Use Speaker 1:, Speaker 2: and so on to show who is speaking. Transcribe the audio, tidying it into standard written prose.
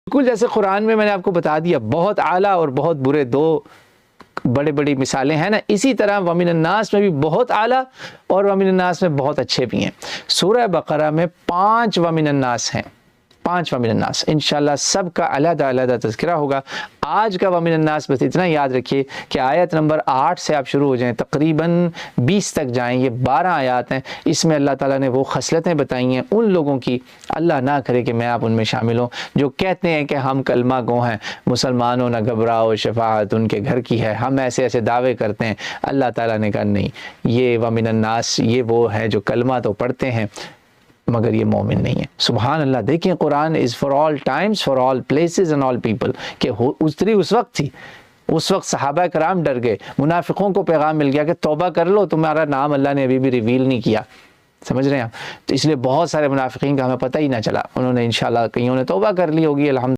Speaker 1: بالکل جیسے قرآن میں نے آپ کو بتا دیا بہت اعلیٰ اور بہت برے دو بڑی بڑی مثالیں ہیں نا، اسی طرح ومن الناس میں بھی بہت اعلیٰ اور ومن الناس میں بہت اچھے بھی ہیں۔ سورہ بقرہ میں 5 ومن الناس ہیں، 5 ومن الناس، انشاءاللہ سب کا علیحدہ علیحدہ تذکرہ ہوگا۔ آج کا ومن الناس بس اتنا یاد رکھیے کہ آیت نمبر 8 سے آپ شروع ہو جائیں، تقریباً 20 تک جائیں، یہ 12 آیات ہیں۔ اس میں اللہ تعالیٰ نے وہ خصلتیں بتائی ہیں ان لوگوں کی، اللہ نہ کرے کہ میں آپ ان میں شامل ہوں، جو کہتے ہیں کہ ہم کلمہ گو ہیں، مسلمانوں نہ گھبراؤ، شفاعت ان کے گھر کی ہے، ہم ایسے ایسے دعوے کرتے ہیں۔ اللہ تعالیٰ نے کہا نہیں، یہ ومن الناس یہ وہ ہیں جو کلمہ تو پڑھتے ہیں مگر یہ مومن نہیں ہے۔ سبحان اللہ، دیکھیں قرآن is for all times, for all places and all people، کہ اتری اس وقت تھی، اس وقت صحابہ کرام ڈر گئے، منافقوں کو پیغام مل گیا کہ توبہ کر لو، تمہارا نام اللہ نے ابھی بھی ریویل نہیں کیا، سمجھ رہے ہیں آپ؟ تو اس لیے بہت سارے منافقین کا ہمیں پتہ ہی نہ چلا، انہوں نے انشاءاللہ کئیوں نے توبہ کر لی ہوگی، الحمد